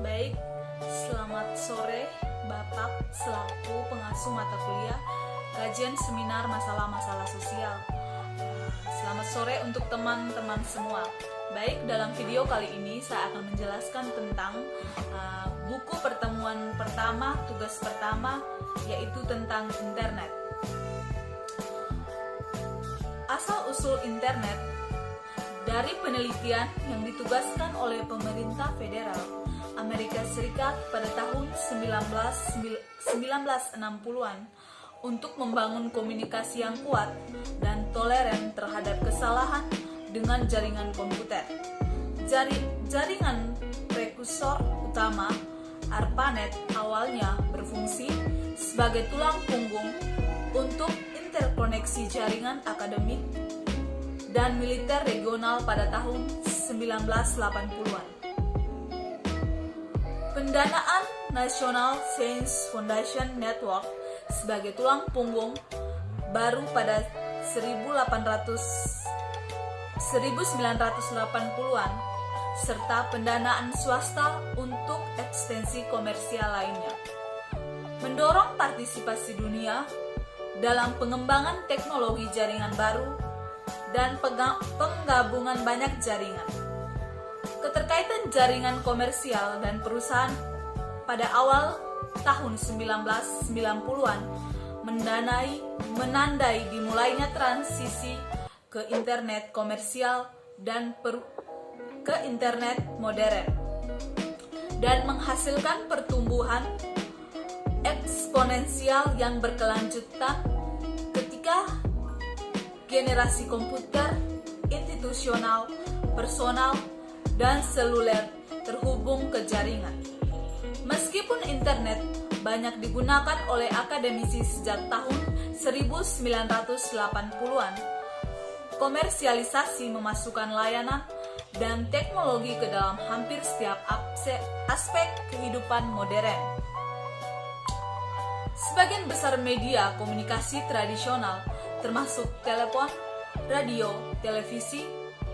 Baik, selamat sore Bapak selaku pengasuh mata kuliah kajian seminar masalah-masalah sosial. Selamat sore untuk teman-teman semua. Baik, dalam video kali ini saya akan menjelaskan tentang buku pertemuan pertama, tugas pertama, yaitu tentang internet. Asal-usul internet dari penelitian yang ditugaskan oleh pemerintah federal Amerika Serikat pada tahun 1960-an untuk membangun komunikasi yang kuat dan toleran terhadap kesalahan dengan jaringan komputer. Jaringan prekursor utama ARPANET awalnya berfungsi sebagai tulang punggung untuk interkoneksi jaringan akademik dan militer regional pada tahun 1980-an. Pendanaan National Science Foundation Network sebagai tulang punggung baru pada 1980-an serta pendanaan swasta untuk ekstensi komersial lainnya mendorong partisipasi dunia dalam pengembangan teknologi jaringan baru dan penggabungan banyak jaringan. Keterkaitan jaringan komersial dan perusahaan pada awal tahun 1990-an menandai dimulainya transisi ke internet komersial dan ke internet modern dan menghasilkan pertumbuhan eksponensial yang berkelanjutan ketika generasi komputer institusional, personal, dan seluler terhubung ke jaringan. Meskipun internet banyak digunakan oleh akademisi sejak tahun 1980-an, komersialisasi memasukkan layanan dan teknologi ke dalam hampir setiap aspek kehidupan modern. Sebagian besar media komunikasi tradisional, termasuk telepon, radio, televisi,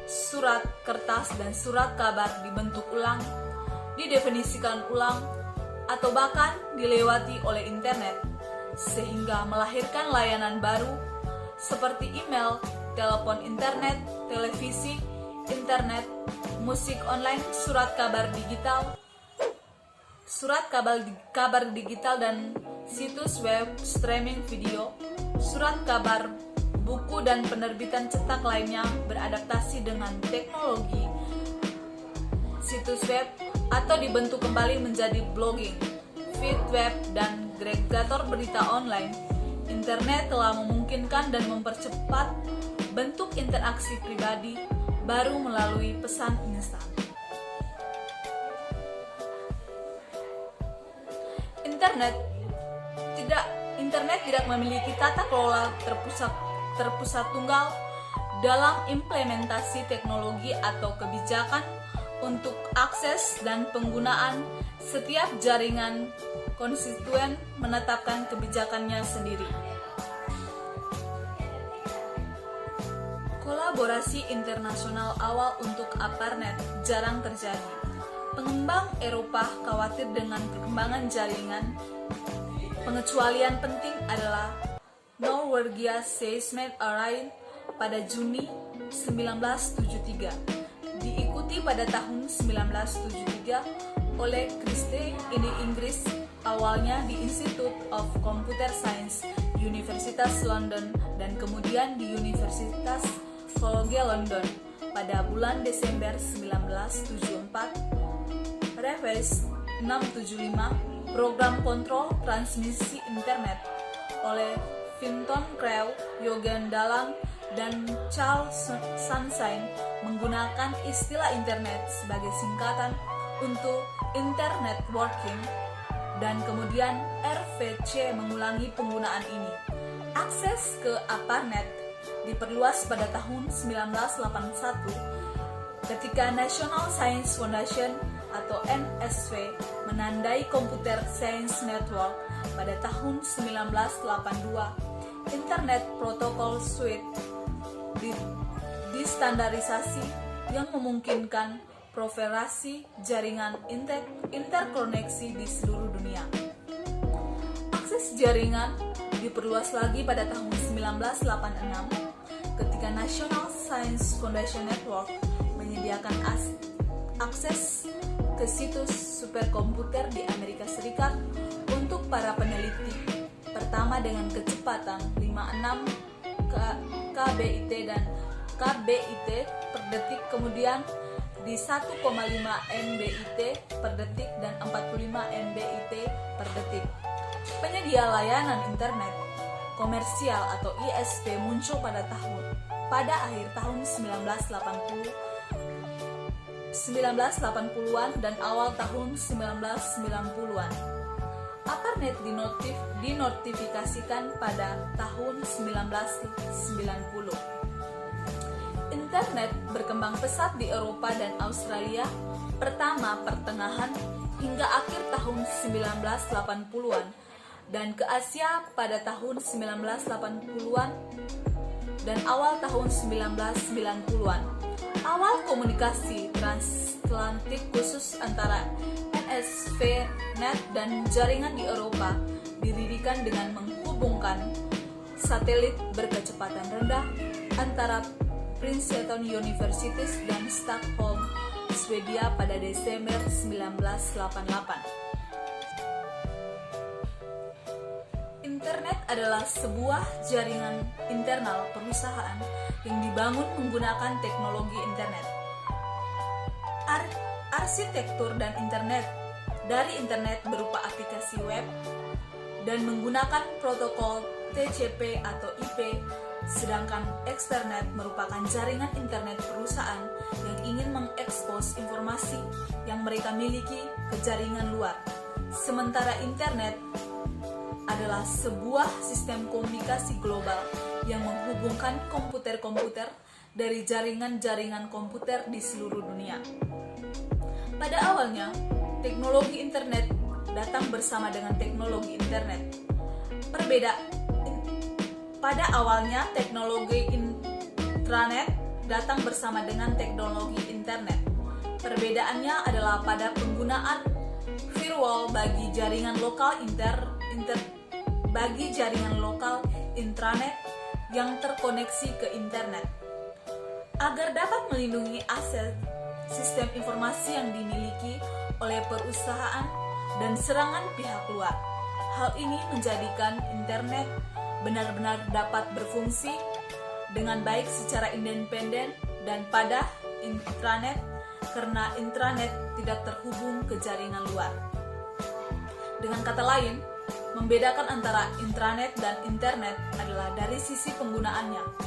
surat kertas, dan surat kabar dibentuk ulang, didefinisikan ulang, atau bahkan dilewati oleh internet, sehingga melahirkan layanan baru seperti email, telepon internet, televisi, internet, musik online, surat kabar digital dan situs web, streaming video, surat kabar, buku, dan penerbitan cetak lainnya beradaptasi dengan teknologi situs web atau dibentuk kembali menjadi blogging, feed web, dan agregator berita online. Internet telah memungkinkan dan mempercepat bentuk interaksi pribadi baru melalui pesan instan. Internet tidak memiliki tata kelola terpusat tunggal dalam implementasi teknologi atau kebijakan untuk akses dan penggunaan. Setiap jaringan konstituen menetapkan kebijakannya sendiri. Kolaborasi internasional awal untuk ARPANET jarang terjadi. Pengembang Eropa khawatir dengan perkembangan jaringan. Pengecualian penting adalah Norwegia Seismic Array pada Juni 1973, diikuti pada tahun 1973 oleh Christie di Inggris, awalnya di Institute of Computer Science, Universitas London, dan kemudian di Universitas College London pada bulan Desember 1974. Revise 675 Program Kontrol Transmisi Internet oleh Vinton Krauw, Jürgen Dalam, dan Charles Sunshine menggunakan istilah internet sebagai singkatan untuk Internet Working, dan kemudian RVC mengulangi penggunaan ini. Akses ke ARPANET diperluas pada tahun 1981 ketika National Science Foundation atau NSF menandai Computer Science Network pada tahun 1982. Internet Protocol Suite distandarisasi yang memungkinkan proliferasi jaringan interkoneksi di seluruh dunia. Akses jaringan diperluas lagi pada tahun 1986 ketika National Science Foundation Network menyediakan akses ke situs superkomputer di Amerika Serikat untuk para peneliti, pertama dengan kecepatan 56 kbit dan kbit per detik, kemudian di 1,5 Mbit per detik dan 45 Mbit per detik. Penyedia layanan internet komersial atau ISP muncul pada akhir tahun 1980-an dan awal tahun 1990-an. ARPANET dinotifikasikan pada tahun 1990. Internet berkembang pesat di Eropa dan Australia pertama pertengahan hingga akhir tahun 1980-an dan ke Asia pada tahun 1980-an dan awal tahun 1990-an. Awal komunikasi transatlantik khusus antara NSVNet dan jaringan di Eropa didirikan dengan menghubungkan satelit berkecepatan rendah antara Princeton University dan Stockholm, Swedia pada Desember 1988. Internet adalah sebuah jaringan internal perusahaan yang dibangun menggunakan teknologi internet. Arsitektur dan internet dari internet berupa aplikasi web dan menggunakan protokol TCP atau IP, sedangkan eksternet merupakan jaringan internet perusahaan yang ingin mengekspos informasi yang mereka miliki ke jaringan luar. Sementara internet adalah sebuah sistem komunikasi global yang menghubungkan komputer-komputer dari jaringan-jaringan komputer di seluruh dunia. Pada awalnya, teknologi internet datang bersama dengan teknologi internet. Pada awalnya, teknologi intranet datang bersama dengan teknologi internet. Perbedaannya adalah pada penggunaan firewall bagi jaringan lokal intranet yang terkoneksi ke internet. Agar dapat melindungi aset sistem informasi yang dimiliki oleh perusahaan dan serangan pihak luar. Hal ini menjadikan internet benar-benar dapat berfungsi dengan baik secara independen dan pada intranet karena intranet tidak terhubung ke jaringan luar. Dengan kata lain, membedakan antara intranet dan internet adalah dari sisi penggunaannya.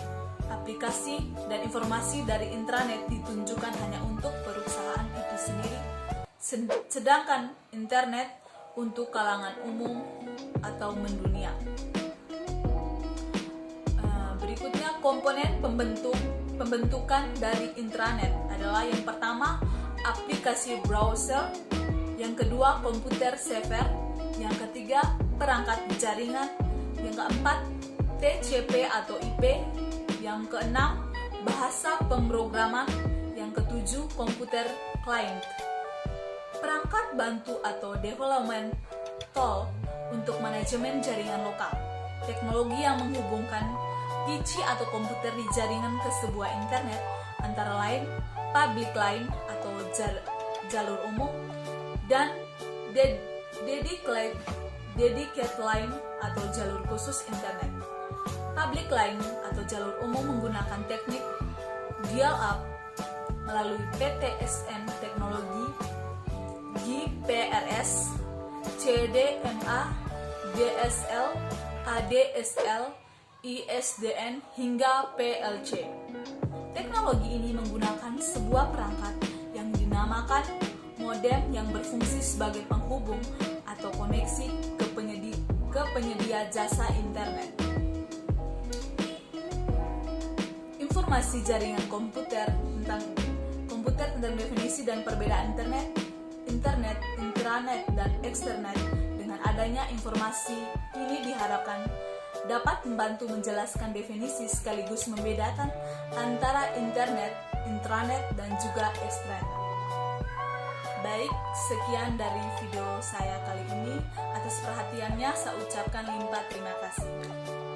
Aplikasi dan informasi dari intranet ditunjukkan hanya untuk perusahaan itu sendiri, sedangkan internet untuk kalangan umum atau mendunia. Berikutnya, komponen pembentukan dari intranet adalah yang pertama aplikasi browser, yang kedua komputer server, yang ketiga perangkat jaringan, yang keempat TCP atau IP, yang keenam bahasa pemrograman, yang ketujuh komputer client. Perangkat bantu atau development tool untuk manajemen jaringan lokal. Teknologi yang menghubungkan PC atau komputer di jaringan ke sebuah internet, antara lain public line atau jalur umum dan dedicated line atau jalur khusus internet. Public line atau jalur umum menggunakan teknik dial-up melalui PTSN teknologi, GPRS, CDMA, DSL, ADSL, ISDN hingga PLC. Teknologi ini menggunakan sebuah perangkat yang dinamakan modem yang berfungsi sebagai penghubung atau koneksi ke penyedia jasa internet. Informasi jaringan komputer tentang definisi dan perbedaan internet, intranet, dan eksternet. Dengan adanya informasi ini diharapkan dapat membantu menjelaskan definisi sekaligus membedakan antara internet, intranet, dan juga eksternet. Baik, sekian dari video saya kali ini. Atas perhatiannya saya ucapkan limpah terima kasih.